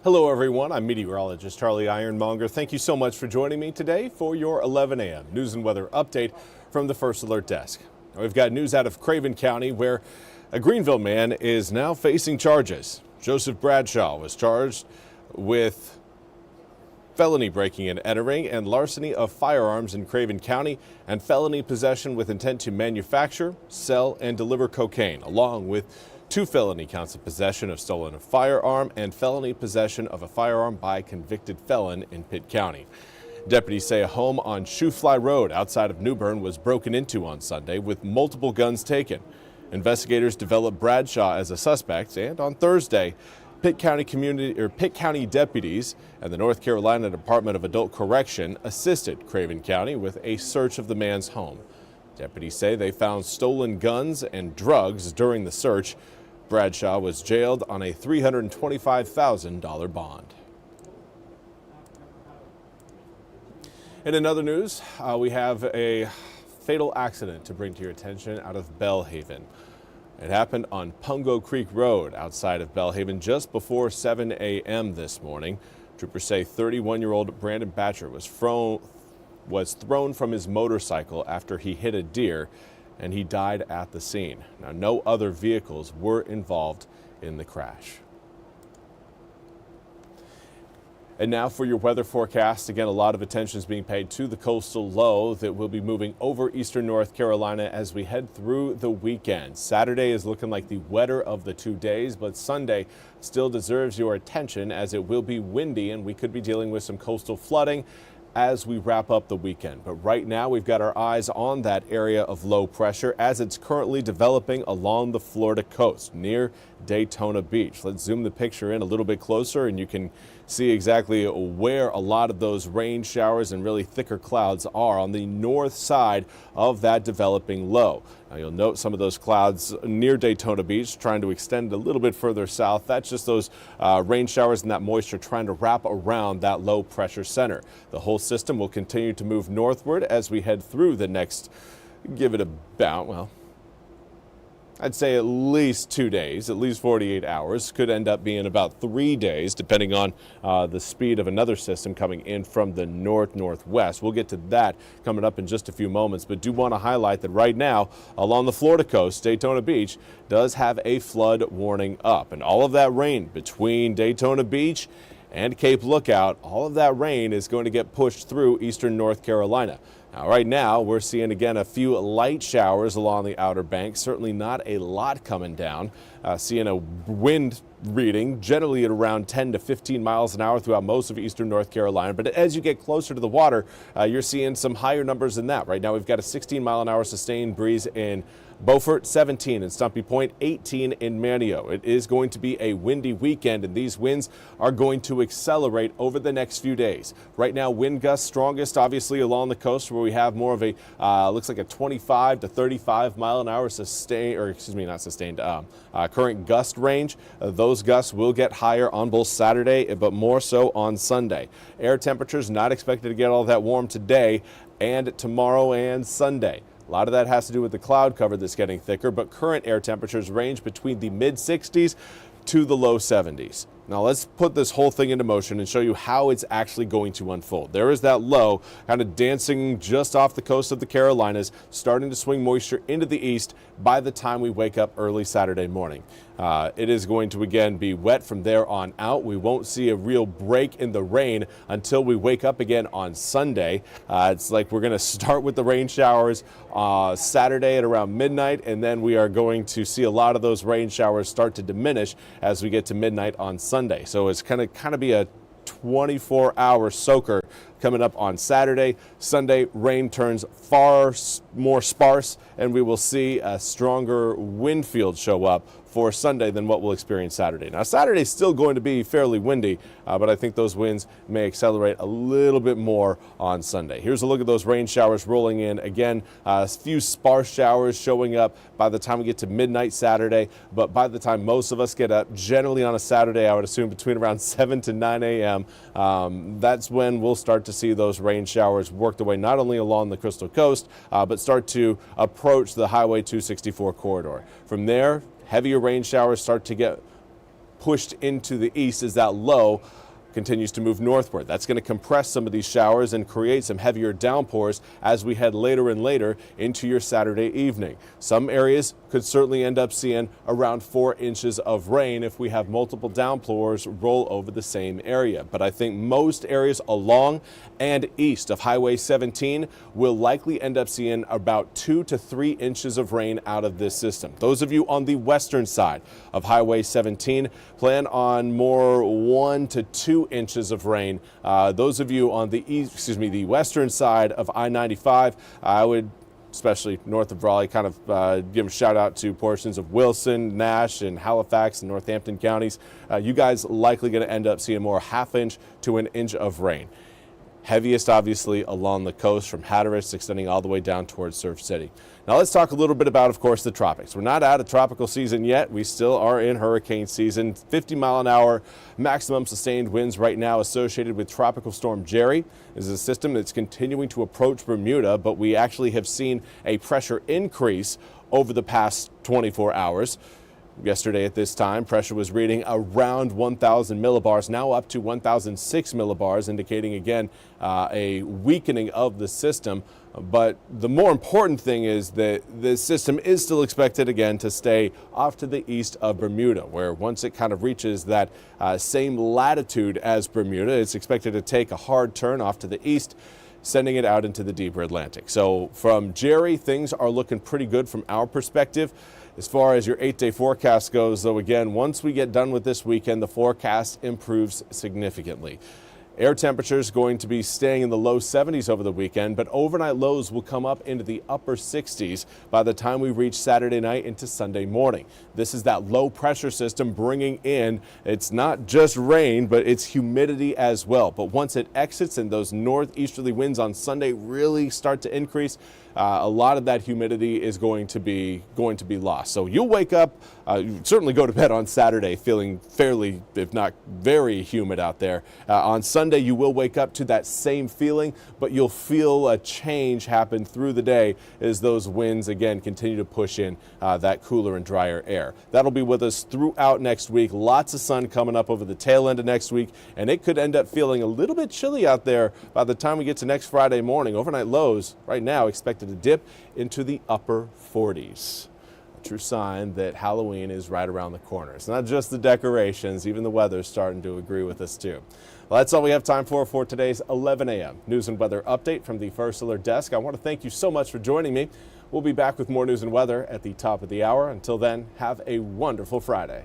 Hello everyone, I'm Meteorologist Charlie Ironmonger. Thank you so much for joining me today for your 11 a.m. news and weather update from the First Alert Desk. Now, we've got news out of Craven County where a Greenville man is now facing charges. Joseph Bradshaw was charged with felony breaking and entering and larceny of firearms in Craven County and felony possession with intent to manufacture, sell, and deliver cocaine, along with 2 felony counts of possession of stolen firearm and felony possession of a firearm by a convicted felon in Pitt County. Deputies say a home on Shoefly Road outside of New Bern was broken into on Sunday with multiple guns taken. Investigators developed Bradshaw as a suspect, and on Thursday, Pitt County deputies and the North Carolina Department of Adult Correction assisted Craven County with a search of the man's home. Deputies say they found stolen guns and drugs during the search. Bradshaw was jailed on a $325,000 bond. In other news, we have a fatal accident to bring to your attention out of Belhaven. It happened on Pungo Creek Road outside of Belhaven just before 7 a.m. this morning. Troopers say 31-year-old Brandon Batcher was thrown from his motorcycle after he hit a deer, and he died at the scene. Now, no other vehicles were involved in the crash. And now for your weather forecast. Again, a lot of attention is being paid to the coastal low that will be moving over eastern North Carolina as we head through the weekend. Saturday is looking like the wetter of the 2 days, but Sunday still deserves your attention as it will be windy and we could be dealing with some coastal flooding as we wrap up the weekend. But right now we've got our eyes on that area of low pressure as it's currently developing along the Florida coast near Daytona Beach. Let's zoom the picture in a little bit closer and you can see exactly where a lot of those rain showers and really thicker clouds are on the north side of that developing low. Now you'll note some of those clouds near Daytona Beach trying to extend a little bit further south. That's just those rain showers and that moisture trying to wrap around that low pressure center. The whole system will continue to move northward as we head through the next, give it about, well, I'd say at least 2 days, at least 48 hours. Could end up being about 3 days, depending on the speed of another system coming in from the northwest. We'll get to that coming up in just a few moments, but do want to highlight that right now along the Florida coast, Daytona Beach does have a flood warning up. And all of that rain between Daytona Beach and Cape Lookout, all of that rain is going to get pushed through eastern North Carolina. Now, right now, we're seeing, again, a few light showers along the outer banks. Certainly not a lot coming down. Seeing a wind reading generally at around 10 to 15 miles an hour throughout most of eastern North Carolina. But as you get closer to the water, you're seeing some higher numbers than that. Right now, we've got a 16-mile-an-hour sustained breeze in Beaufort, 17 in Stumpy Point, 18 in Manio. It is going to be a windy weekend, and these winds are going to accelerate over the next few days. Right now, wind gusts strongest, obviously, along the coast where we have more of a, looks like a 25 to 35 mile an hour sustained, or excuse me, not sustained, current gust range. Those gusts will get higher on both Saturday, but more so on Sunday. Air temperatures not expected to get all that warm today and tomorrow and Sunday. A lot of that has to do with the cloud cover that's getting thicker, but current air temperatures range between the mid 60s to the low 70s. Now let's put this whole thing into motion and show you how it's actually going to unfold. There is that low kind of dancing just off the coast of the Carolinas, starting to swing moisture into the east by the time we wake up early Saturday morning. It is going to again be wet from there on out. We won't see a real break in the rain until we wake up again on Sunday. It's like we're going to start with the rain showers Saturday at around midnight, and then we are going to see a lot of those rain showers start to diminish as we get to midnight on Sunday. So it's kind of be a 24-hour soaker coming up on Saturday. Sunday, rain turns far more sparse, and we will see a stronger wind field show up for Sunday than what we'll experience Saturday. Now, Saturday is still going to be fairly windy, but I think those winds may accelerate a little bit more on Sunday. Here's a look at those rain showers rolling in. Again, a few sparse showers showing up by the time we get to midnight Saturday, but by the time most of us get up, generally on a Saturday, I would assume between around 7 to 9 a.m., that's when we'll start to see those rain showers work their way not only along the Crystal Coast, but start to approach the Highway 264 corridor. From there, heavier rain showers start to get pushed into the east as that low continues to move northward. That's going to compress some of these showers and create some heavier downpours as we head later and later into your Saturday evening. Some areas could certainly end up seeing around 4 inches of rain if we have multiple downpours roll over the same area. But I think most areas along and east of Highway 17 will likely end up seeing about 2 to 3 inches of rain out of this system. Those of you on the western side of Highway 17 plan on more 1 to 2 inches of rain. Those of you on the western side of I-95, I would, especially north of Raleigh, kind of give a shout out to portions of Wilson, Nash, and Halifax and Northampton counties. You guys likely going to end up seeing more 1/2 inch to 1 inch of rain. Heaviest, obviously, along the coast from Hatteras, extending all the way down towards Surf City. Now let's talk a little bit about, of course, the tropics. We're not out of tropical season yet. We still are in hurricane season. 50-mile-an-hour maximum sustained winds right now associated with Tropical Storm Jerry. This is a system that's continuing to approach Bermuda, but we actually have seen a pressure increase over the past 24 hours. Yesterday at this time, pressure was reading around 1,000 millibars, now up to 1,006 millibars, indicating again a weakening of the system. But the more important thing is that the system is still expected again to stay off to the east of Bermuda, where once it kind of reaches that same latitude as Bermuda, it's expected to take a hard turn off to the east, sending it out into the deeper Atlantic. So from Jerry, things are looking pretty good from our perspective. As far as your 8-day forecast goes, though, again, once we get done with this weekend, the forecast improves significantly. Air temperatures going to be staying in the low 70s over the weekend, but overnight lows will come up into the upper 60s by the time we reach Saturday night into Sunday morning. This is that low pressure system bringing in, it's not just rain, but it's humidity as well. But once it exits and those northeasterly winds on Sunday really start to increase, a lot of that humidity is going to be lost. So you'll wake up, you certainly go to bed on Saturday feeling fairly, if not very humid out there. On Sunday, you will wake up to that same feeling, but you'll feel a change happen through the day as those winds again continue to push in that cooler and drier air. That'll be with us throughout next week. Lots of sun coming up over the tail end of next week, and it could end up feeling a little bit chilly out there by the time we get to next Friday morning. Overnight lows right now expected to dip into the upper 40s. A true sign that Halloween is right around the corner. It's not just the decorations, even the weather's starting to agree with us too. Well, that's all we have time for today's 11 a.m. news and weather update from the First Alert Desk. I want to thank you so much for joining me. We'll be back with more news and weather at the top of the hour. Until then, have a wonderful Friday.